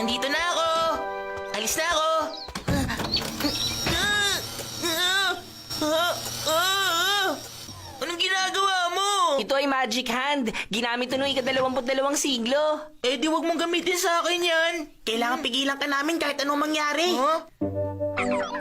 Nandito na ako! Alis na ako! Anong ginagawa mo? Ito ay magic hand. Ginamit ito noong ika-22 siglo. Eh di wag mong gamitin sa akin yan. Kailangan pigilan ka namin kahit anong mangyari. Huh?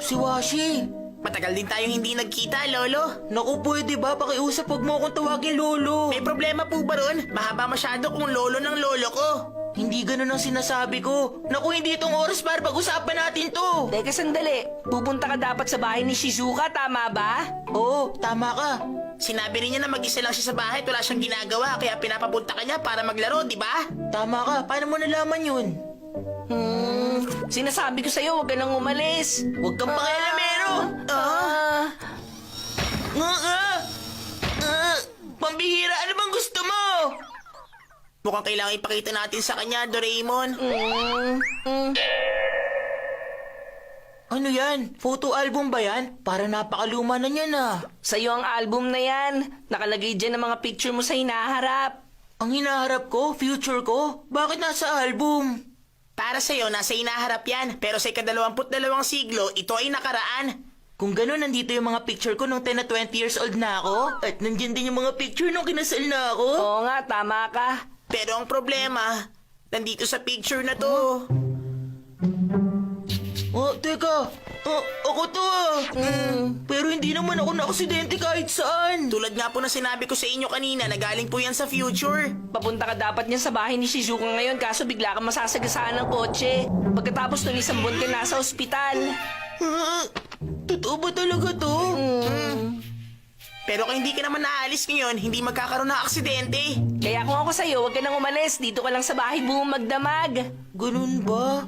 Si Washi. Matagal din tayong hindi nagkita, Lolo. Naku, pwede ba? Pakiusap, huwag mo akong tawagin Lolo. May problema po ba ron? Mahaba masyado kung Lolo ng Lolo ko. Hindi ganun ang sinasabi ko. Naku, hindi itong oras para pag-usapan natin to. Teka sandali. Pupunta ka dapat sa bahay ni Shizuka, tama ba? Oo, tama ka. Sinabi rin niya na mag-isa lang siya sa bahay at wala siyang ginagawa, kaya pinapapunta ka niya para maglaro, di ba? Tama ka. Paano mo nalaman yun? Sinasabi ko sa'yo, huwag ka nang umalis. Huwag kang pakialamero. Pambihira, ano bang gusto mo? Mukhang kailangan ipakita natin sa kanya, Doraemon. Ano yan? Photo album ba yan? Para napakaluma na niyan ah. Sa'yo ang album na yan. Nakalagay dyan ang mga picture mo sa hinaharap. Ang hinaharap ko? Future ko? Bakit nasa album? Para sa'yo, nasa hinaharap yan. Pero sa ika-22 siglo, ito ay nakaraan. Kung gano'n, nandito yung mga picture ko nung 10 na 20 years old na ako. At nandiyan din yung mga picture nung kinasal na ako. Oo nga, tama ka. Pero ang problema, nandito sa picture na to. Oh, teka. Ako to ah. Pero hindi naman ako na-aksidente kahit saan. Tulad nga po na sinabi ko sa inyo kanina na galing po yan sa future. Papunta ka dapat niya sa bahay ni Shizuka ngayon kaso bigla ka masasagasaan ng kotse. Pagkatapos nun isang buwan ka nasa ospital. Totoo ba talaga to? Pero kung hindi ka naman naalis ngayon, hindi magkakaroon ng aksidente. Kaya kung ako sa'yo, huwag ka nang umalis. Dito ka lang sa bahay buong magdamag. Ganun ba?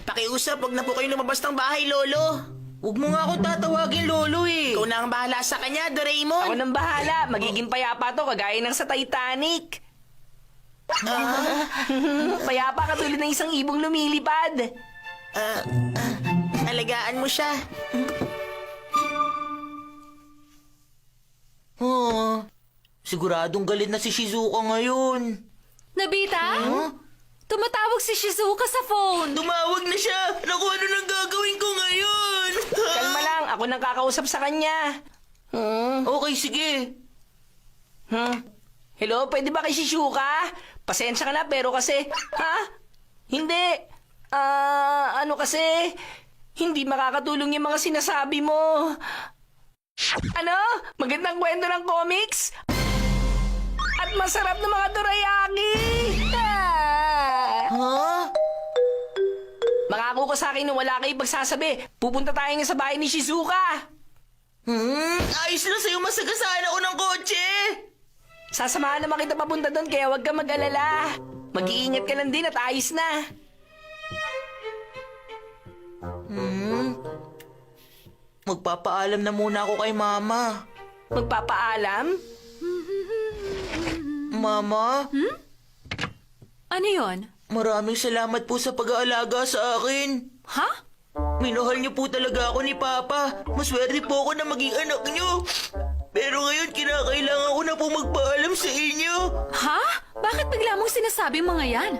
Pakiusap, wag na po kayo lumabas ng bahay, Lolo. Huwag mo nga akong tatawagin, Lolo eh. Ikaw na ang bahala sa kanya, Doraemon. Ako nang bahala. Magiging payapa to kagaya ng sa Titanic. Payapa katulad ng isang ibong lumilipad. Alagaan mo siya. Siguradong galit na si Shizuka ngayon. Nobita? Tumatawag si Shizuka sa phone. Tumawag na siya! Naku, ano nang gagawin ko ngayon? Kalma lang. Ako nang kakausap sa kanya. Okay, sige. Hello, pwede ba kay Shizuka? Pasensya ka na pero kasi... Ha? Hindi. Ano kasi... Hindi makakatulong yung mga sinasabi mo. Ano? Magandang kwento ng comics? At masarap na mga dorayaki! Mangako ka sa akin na wala kayo pagsasabi. Pupunta tayo nga sa bahay ni Shizuka. Ayos lang sa'yo, masagasaan ako ng kotse. Sasamahan naman kita papunta doon kaya huwag ka mag-alala. Mag-iingat ka lang din at ayos na. Magpapaalam na muna ako kay Mama. Magpapaalam? Mama, Ano yon? maraming salamat po sa pag-aalaga sa akin. Ha? Minahal niyo po talaga ako ni Papa. Maswerte po ako na maging anak niyo. Pero ngayon, kinakailangan ko na po magpaalam sa inyo. Ha? Bakit bigla mong sinasabi mga yan?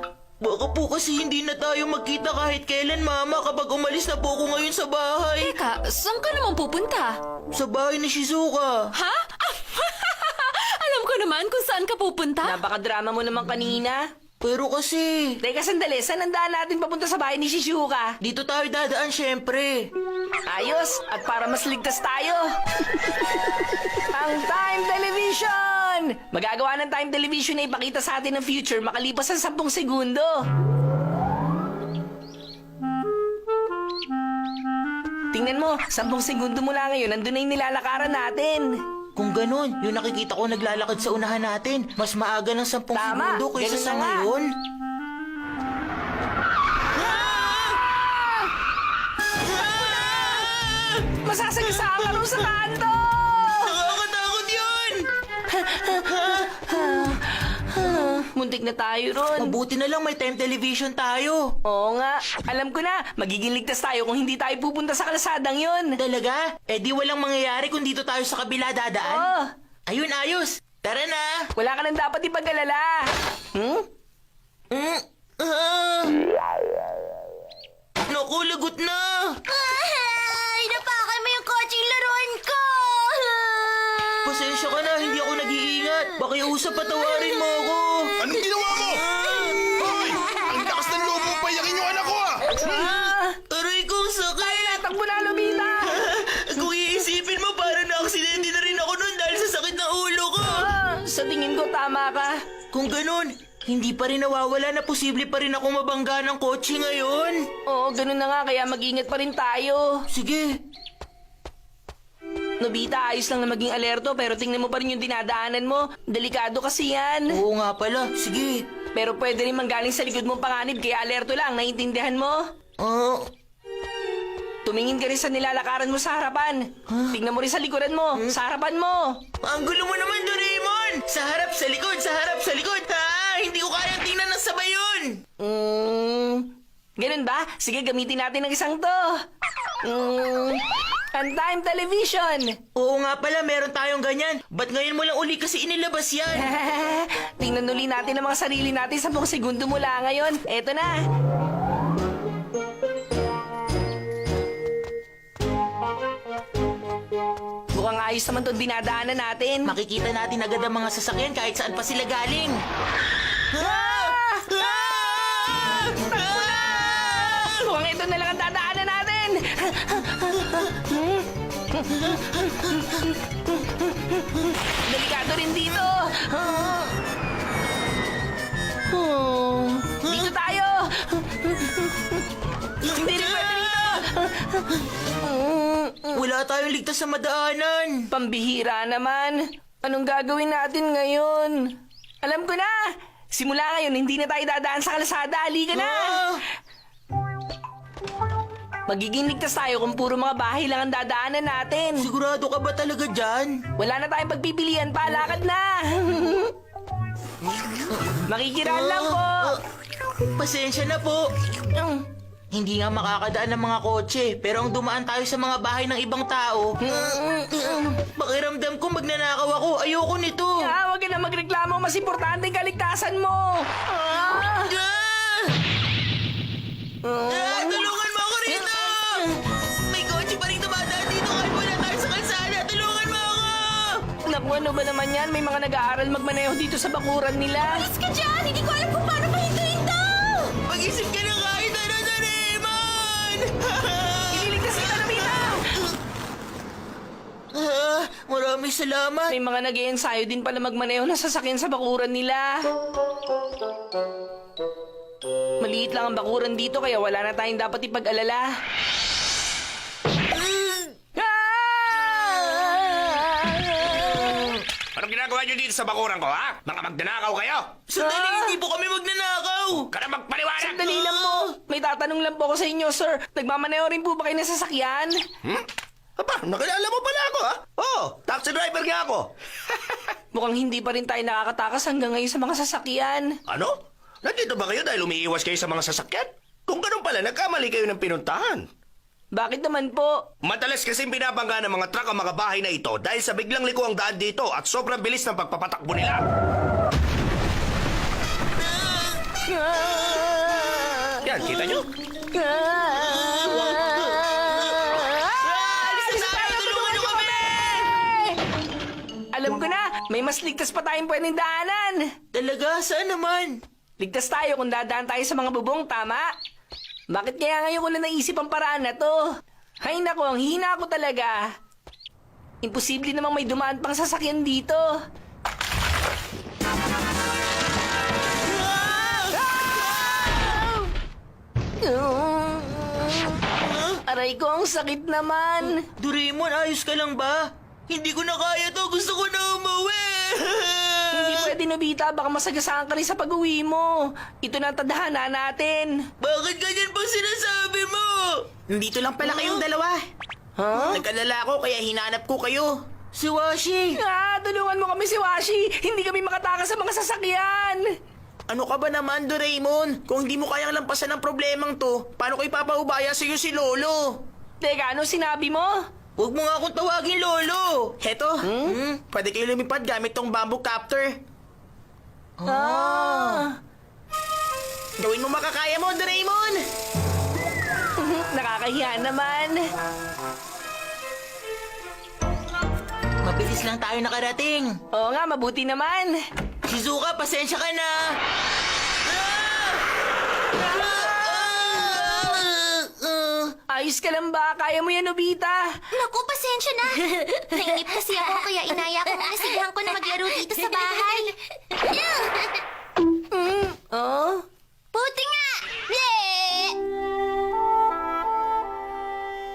Baka po kasi hindi na tayo magkita kahit kailan, Mama, kapag umalis na po ako ngayon sa bahay. Teka, saan ka naman pupunta? Sa bahay ni Shizuka. Ha? Alam ko naman kung saan ka pupunta. Napakadrama mo naman kanina. Pero kasi, Teka sandali, saan ang daan natin papunta sa bahay ni Shizuka? dito tayo dadaan syempre. Ayos, at para mas ligtas tayo. Ang Time Television! Magagawa ng Time Television na ipakita sa atin ang future makalipas ang 10 segundo. Tingnan mo, 10 segundo mula ngayon, nandun na yung nilalakaran natin. Kung ganun, yung nakikita ko naglalakad sa unahan natin, mas maaga ng 10 Tama, segundo kaysa ganun sa na nga. ngayon. Masasagasaan ka rin sa kanto! Nakakatakot yun! Muntik na tayo ron. Mabuti na lang may time television tayo. Oo nga, alam ko na, magiging ligtas tayo kung hindi tayo pupunta sa kalsadang yun. Talaga? Eh di walang mangyayari kung dito tayo sa kabila dadaan? Oo. Ayun, ayos! Tara na! Wala ka nang dapat ipag-alala. Hmm? Mm, Pakiusap, patawarin mo ako. Anong ginawa mo? Hoy! Ang lakas ng loob mo payakin yung anak ko ah! Aray ko, ang sakit. Takbo na, Nobita! Kung iisipin mo, parang na-aksidente na rin ako nun dahil sa sakit ng ulo ko. Sa tingin ko, tama ka. Kung ganun, hindi pa rin nawawala na posible pa rin akong mabangga ng kotse ngayon. Oo, ganun na nga, kaya mag-ingat pa rin tayo. Sige. Nobita, ayos lang na maging alerto, pero tingnan mo pa rin yung dinadaanan mo. Delikado kasi yan. Oo nga pala. Sige. Pero pwede rin manggaling sa likod mong panganib, kaya alerto lang, naiintindihan mo? Oo. Tumingin ka rin sa nilalakaran mo sa harapan. Tingnan mo rin sa likuran mo, sa harapan mo. Ang gulo mo naman, Doraemon! Sa harap, sa likod, sa harap, sa likod, ha? Hindi ko kayang tingnan ng sabay yun! Ganun ba? Sige, gamitin natin ang isang to. Time television. Oo nga pala, meron tayong ganyan. Ba't ngayon mo lang uli kasi inilabas yan? Tingnan uli natin ang mga sarili natin sa buong segundo mula ngayon. Eto na. Mukhang ayos naman itong dinadaanan natin. Makikita natin agad ang mga sasakyan kahit saan pa sila galing. Mukhang ito na lang ang dadaanan natin. Delikado rin dito. Dito tayo. Hindi rin pwede dito. Wala tayong ligtas sa madaanan. Pambihira naman. Anong gagawin natin ngayon? Alam ko na. Simula ngayon, hindi na tayo dadaan sa kalsada. Halika na. Magiging ligtas tayo kung puro mga bahay lang ang dadaanan natin. Sigurado ka ba talaga dyan? Wala na tayong pagpipilian pa. Lakad na. Makikiraan lang po. Pasensya na po. Hindi nga makakadaan ng mga kotse, pero ang dumaan tayo sa mga bahay ng ibang tao. Pakiramdam ko magnanakaw ako. Ayoko nito. Huwag ka na magreklamo. Mas importante ang kaligtasan mo. Tulungan mo ako rito! May kotse pa rin dumadaan dito kahit wala tayo sa kalsada. Tulungan mo ako! Naku, ano ba naman yan? May mga nag-aaral magmaneho dito sa bakuran nila. Alis ka dyan! Hindi ko alam kung paano pahintuin to! Mag-isip ka na kahit ano, Doraemon! Ililigtas kita, Nobita! Maraming salamat. May mga nag-iensayo din pala magmaneho ng sasakyan sa bakuran nila. Maliit lang ang bakuran dito kaya wala na tayong dapat ipag-alala. Anong ginagawa niyo dito sa bakuran ko, ha? Mga magnanakaw kayo? Sandali, hindi po kami magnanakaw. Ka na magpaliwanag! Sandali lang po. May tatanong lang po ako sa inyo, sir. Nagmamaneho rin po ba kayo ng sasakyan? Aba, nakilala mo pala ako, ha? Oo, taxi driver nga ako. Mukhang hindi pa rin tayo nakakatakas hanggang ngayon sa mga sasakyan. Ano? Nandito ba kayo dahil umiiwas kayo sa mga sasakyan? Kung ganun pala, nagkamali kayo ng pinuntahan. Bakit naman po? Madalas kasing binabangga ng mga truck ang mga bahay na ito dahil sa biglang liko ang daan dito at sobrang bilis ng pagpapatakbo nila. Yan, kita nyo? Tulungan niyo kami! Alam ko na, may mas ligtas pa tayong pwedeng daanan. Talaga? Saan naman? Ligtas tayo kung dadaan tayo sa mga bubong, tama? Bakit kaya ngayon ko na naisip ang paraan na to? Hay nako, ang hihina ko talaga. Imposible namang may dumaan pang sasakyan dito. Aray ko, ang sakit naman. Doraemon, ayos ka lang ba? Hindi ko na kaya to. Gusto ko na umuwi. Hindi pwede, Nobita. Baka masagasaan ka rin sa pag-uwi mo. Ito na ang tadhana natin. Bakit ganyan pa sinasabi mo? Nandito lang pala kayong dalawa. Huh? Nag-alala ako kaya hinanap ko kayo. Si Washi. Tulungan mo kami si Washi. Hindi kami makatakas sa mga sasakyan. Ano ka ba naman, Doraemon? Kung hindi mo kayang lampasan ang problemang to, paano ko ipapaubaya sa'yo si Lolo? Teka, ano sinabi mo? Huwag mo nga akong tawagin Lolo. Heto, pwede kayo lumipad gamit tong bamboo copter. Gawin mo makakaya mo, Doraemon! Nakakahiya naman. Mabilis lang tayo nakarating. Oo nga, mabuti naman. Shizuka, pasensya ka na. Ayos ka lang ba? Kaya mo yan, Nobita? Naku, pasensya na. Nainip kasi ako kaya inaya ko muna si Blanco na maglaro dito sa bahay. Oh? Buti nga! Bleh!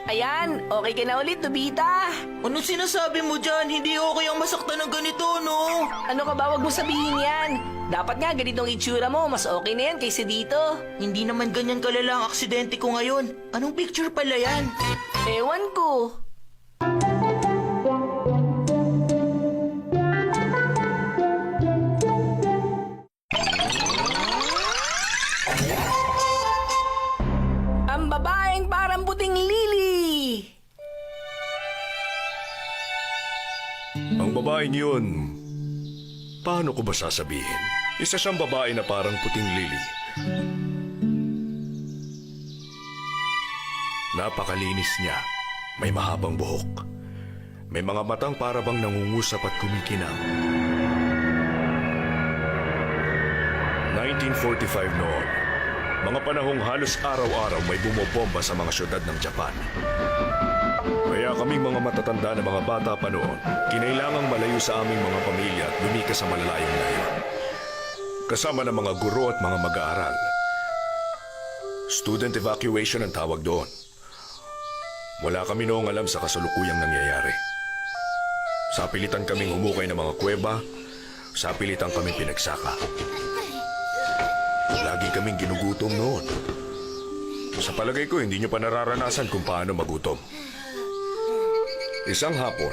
Ayan, okay ka na ulit, Nobita. Ano sinasabi mo dyan? Hindi okay ang masaktan ng ganito, no? Ano ka ba? Huwag mo sabihin yan. Dapat nga ganitong itsura mo. Mas okay na yan kaysa dito. Hindi naman ganyan kalala ang aksidente ko ngayon. Anong picture pala yan? Ewan ko. Ang babaeng parang puting lili. Ang babaeng yun, paano ko ba sasabihin? Isa siyang babae na parang puting lili. Napakalinis niya. May mahabang buhok. May mga matang para bang nangungusap at kumikinang. 1945 noon. Mga panahong halos araw-araw may bumobomba sa mga syudad ng Japan. Kaya kaming mga matatanda na mga bata pa noon, kinailangang malayo sa aming mga pamilya at lumikas sa malalayong layo. Kasama ng mga guro at mga mag-aaral. Student evacuation ang tawag doon. Wala kami noong alam sa kasalukuyang nangyayari. Sapilitan kaming humukay ng mga kuweba, sapilitan kaming pinagsaka. Lagi kaming ginugutom noon. Sa palagay ko, hindi nyo pa nararanasan kung paano magutom. Isang hapon,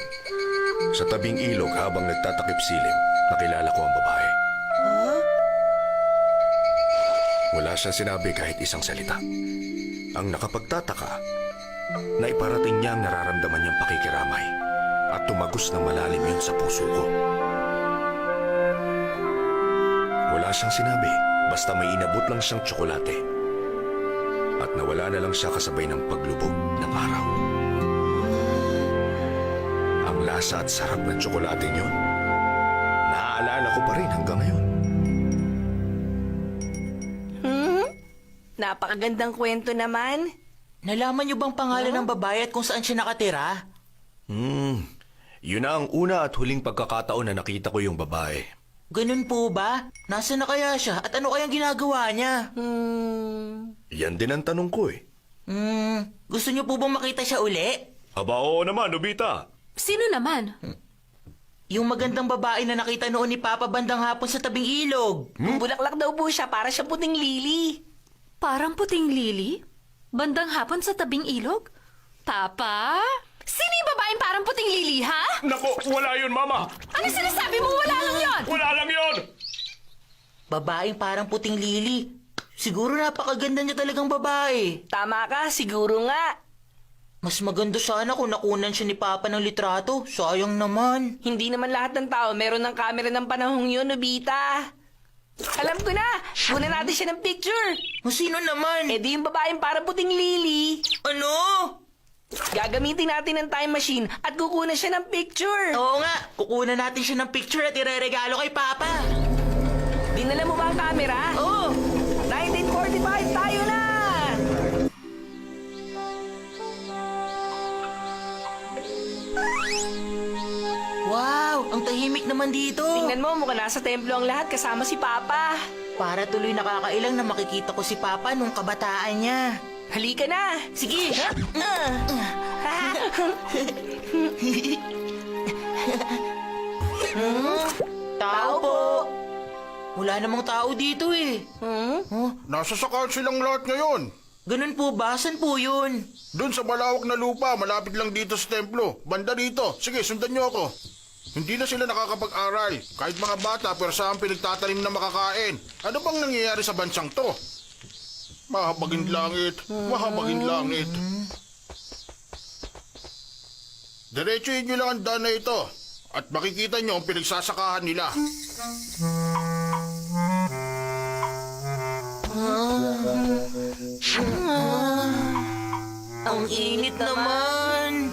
sa tabing ilog habang nagtatakip silim, nakilala ko ang babae. Wala siyang sinabi kahit isang salita. Ang nakapagtataka, na iparating niya ang nararamdaman niyang pakikiramay at tumagos ng malalim yun sa puso ko. Wala siyang sinabi, basta may inabot lang siyang tsokolate. At nawala na lang siya kasabay ng paglubog ng araw. Ang lasa at sarap ng tsokolate niyon, naaalala ko pa rin hanggang ngayon. Napakagandang kwento naman. Nalaman niyo bang pangalan ng babae at kung saan siya nakatira? Yun na ang una at huling pagkakataon na nakita ko yung babae. Ganun po ba? Nasaan na kaya siya at ano kayang ginagawa niya? Yan din ang tanong ko eh. Gusto niyo po bang makita siya uli? Aba, oo naman, Nobita. Sino naman? Yung magandang babae na nakita noon ni Papa bandang hapon sa tabing ilog. Bulaklak daw po siya para siya puting lili. Parang puting lili? Bandang hapon sa tabing ilog? Papa? Sino yung babaeng parang puting lili, ha? Nako, wala yun, Mama. Ano sinasabi mo? Wala lang yon. Wala lang yun. Babaeng parang puting lili. Siguro napakaganda niya talagang babae. Tama ka, siguro nga. Mas maganda sana kung nakunan siya ni Papa ng litrato. Sayang naman. Hindi naman lahat ng tao meron ng camera ng panahong yun, Nobita. Alam ko na! Kunan natin siya ng picture! Sino naman? Eh di yung babaeng parang puting lili. Ano? Gagamitin natin ng time machine at kukunan siya ng picture. Oo nga, kukunan natin siya ng picture at ireregalo kay Papa. Dinala mo ba ang camera? Oo! 1945 tayo na! Wow, ang tahimik naman dito. Tingnan mo, mukhang nasa templo ang lahat kasama si Papa. Para tuloy nakakailang na makikita ko si Papa nung kabataan niya. Halika na! Sige! Tao po! Wala namang tao dito eh. Nasa sakal silang lahat ngayon. Ganun po ba? Saan po yun? Doon sa malawak na lupa, malapit lang dito sa templo. Banda rito. Sige, sundan niyo ako. Hindi na sila nakakapag-aral. Kahit mga bata, pero saan pinagtatanim na makakain. Ano bang nangyayari sa bansang to? Mahabagin langit, mahabagin langit. Diretsuhin niyo lang ang daan na ito. At makikita niyo ang pinagsasakahan nila. Ang init naman.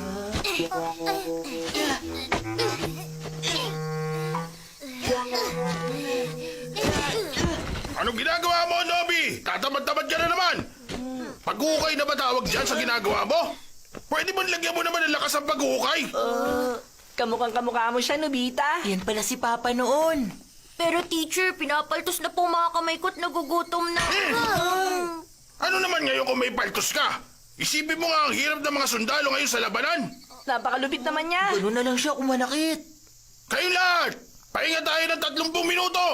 Anong ginagawa mo, Nobby? Tatamad-tamad ka na naman. Paghuhukay na ba tawag dyan sa ginagawa mo? Pwede ba lagyan mo naman ng lakas ang paghuhukay? Kamukhang kamukha mo siya, Nobita. Yan pala si Papa noon. Pero teacher, pinapaltos na po mga kamay ko at nagugutom na. Ano naman ngayon kung may paltos ka? Isipin mo nga ang hirap ng mga sundalo ngayon sa labanan. Napakalupit naman niya. Ganun na lang siya kung manakit. Kayo lahat, pahinga tayo ng 30 minuto.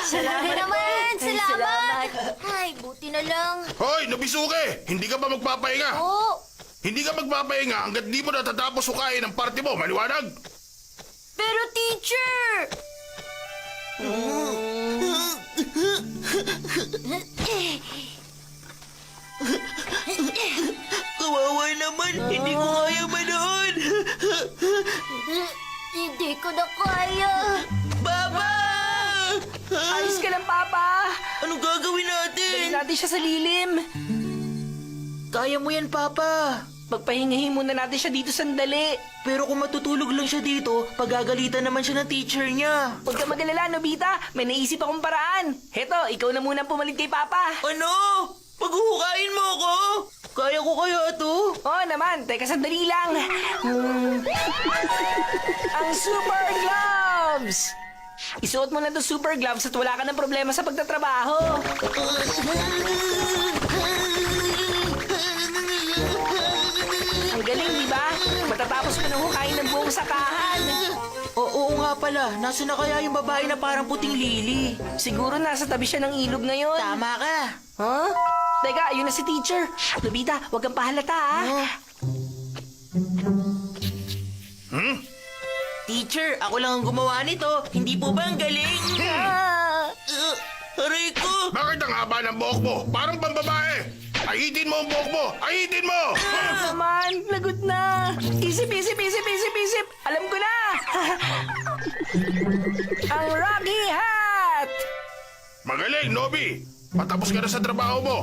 Salamat naman, salamat. Ay, buti na lang. Hoy, Nobisuke, hindi ka pa magpapahinga. Oo. Hindi ka magpapahinga hanggat di mo natatapos hukayin ang party mo, maliwanag? Pero teacher! Kawawa naman, hindi ko kaya manood. Hindi ko na kaya. Papa! Ayos ka lang, Papa. Anong gagawin natin? Dali natin siya sa lilim. Kaya mo yan, Papa. Pagpahingahin muna natin siya dito sandali. Pero kung matutulog lang siya dito, pagagalitan naman siya ng teacher niya. Huwag ka magalala, Nobita. May naisip akong paraan. Heto, ikaw na muna pumalit kay Papa. Ano? Paghuhukayin mo ako? Kaya ko kaya to? Oo naman, teka sandali lang. Ang Super Gloves! Isuot mo na itong Super Gloves at wala ka ng problema sa pagtatrabaho. Ang galing, di ba? Matatapos mo nang hukayin ng buong sakahan. Oo nga pala, nasa na kaya yung babae na parang puting lili? Siguro nasa tabi siya ng ilog ngayon. Tama ka. Huh? Teka, yun na si teacher. Nobita, huwag kang pahalata, ha? Teacher, ako lang ang gumawa nito. Hindi po ba ang galing? Aray ko! Bakit ang haba ng buhok mo? Parang pambabae. Ahitin mo ang buhok mo! Ahitin mo! Naman, lagot na. Isip, isip, isip, isip, isip. Alam ko na. Ang Rocky Hat! Magaling, Nobby. Patapos ka na sa trabaho mo.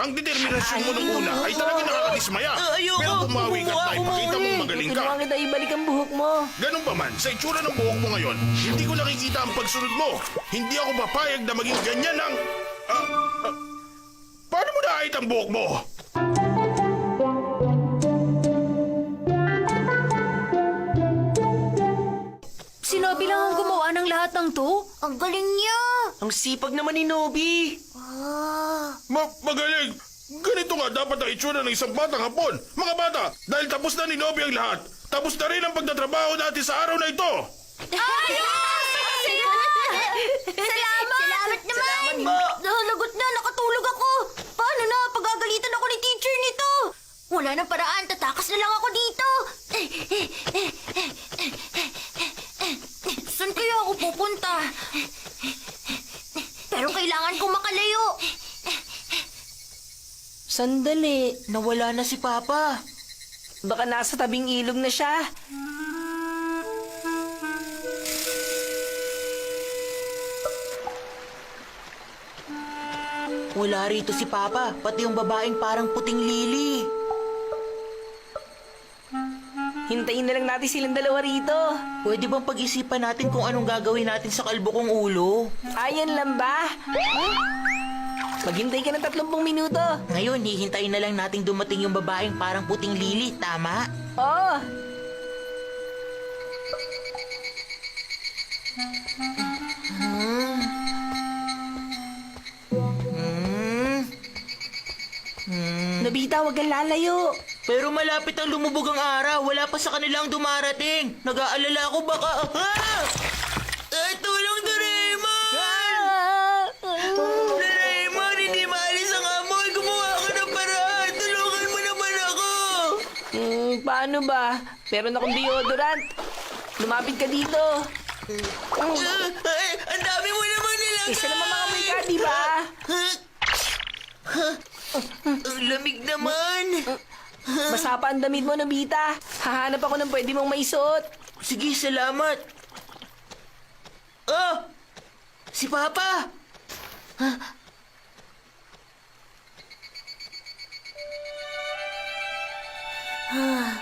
Ang determinasyon mo nung una ay talaga nakakadismaya. Ayoko. Pero bumawi ka at ipakita mo magaling ka. Tulungan kita ibalik ang buhok mo. Ganun pa man, sa itsura ng buhok mo ngayon, hindi ko nakikita ang pagsunod mo. Hindi ako papayag na maging ganyan ang... paano mo naahit ang buhok mo? Si Nobby lang ang gumawa ng lahat ng to. Ang galing niya. Ang sipag naman ni Nobby. Magaling! Ganito nga dapat ang itsura ng isang batang hapon. Mga bata, dahil tapos na ni Nobby ang lahat, tapos na rin ang pagtatrabaho natin sa araw na ito. Salamat! Salamat naman! Salamat po. Nahalagot na, nakatulog ako. Paano na? Pagagalitan ako ni teacher nito. Wala nang paraan, tatakas na lang ako dito. Saan kaya ako pupunta? Pero kailangan kong makalayo. Sandali. Nawala na si Papa. Baka nasa tabing ilog na siya. Wala rito si Papa, pati yung babaeng parang puting lili. Hintayin na lang natin silang dalawa rito. Pwede bang pag-isipan natin kung anong gagawin natin sa kalbo kong ulo? Ayan lang ba? Maghintay ka ng 30 minuto. Ngayon, hihintayin na lang nating dumating yung babaeng parang puting lili, tama? Oo. Nobita, huwag kang lalayo. Pero malapit ang lumubog ang araw, wala pa sa kanila ang dumarating. Nag-aalala ako baka... Tulong, Doraemon! Doraemon, hindi maalis ang amoy. Gumawa ka ng paraan. Tulungan mo naman ako. Paano ba? Meron akong deodorant. Lumapit ka dito. Ang dami mo naman nilagay. Isa naman mga may ka, di ba? Ang lamig naman. Basa pa ang damit mo, Nobita. Hahanap ako ng pwede mong maisuot. Sige, salamat. Oh! Si Papa!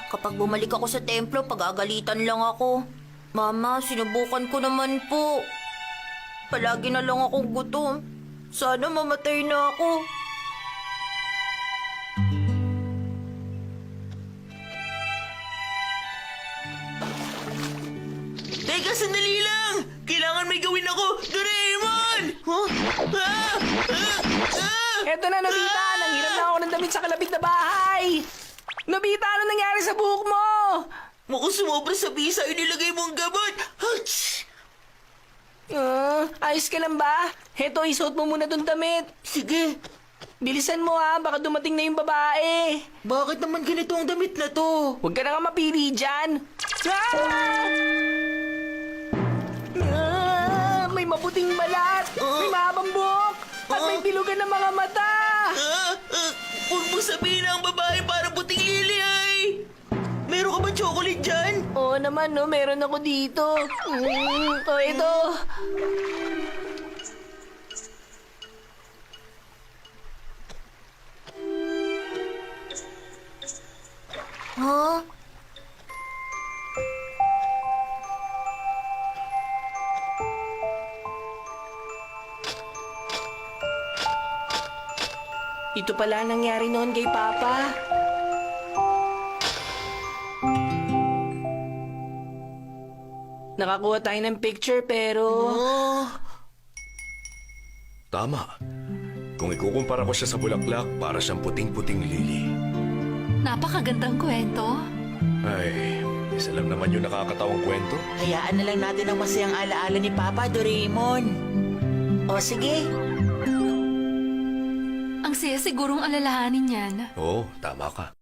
Kapag bumalik ako sa templo, pagagalitan lang ako. Mama, sinubukan ko naman po. Palagi na lang akong gutom. Sana mamatay na ako. Teka, sandali lang! Kailangan may gawin ako! Doraemon! Huh? Ah! Ah! Ah! Eto na, Nobita! Nanghiram na ako ng damit sa kalapit na bahay! Nobita, ano nangyari sa buhok mo? Mukhang sumobra sa bisa yung nilagay mong gamot! Ouch! Ayos ka lang ba? Heto, isuot mo muna tong damit. Sige, Bilisan mo ha, baka dumating na yung babae. bakit naman ganito ang damit na to? Huwag ka na nga mapili dyan. May maputing balat, may mahabang buhok, at may bilugan ng mga mata. Huwag mo sabihin na ang babae parang puting lili ay! Meron ka ba chocolate dyan? Oo naman, no, meron ako dito. Ito. Huh? Ito pala ang nangyari noon kay Papa. Nakakuha tayo ng picture pero... Tama. Kung ikukumpara ko siya sa bulaklak, para siyang puting-puting lili. Napakagandang kwento. Ay, isa lang naman yung nakakatawang kwento. Hayaan na lang natin ang masayang alaala ni Papa, Doraemon. O sige, Ang saya sigurong alalahanin yan. Oo, tama ka.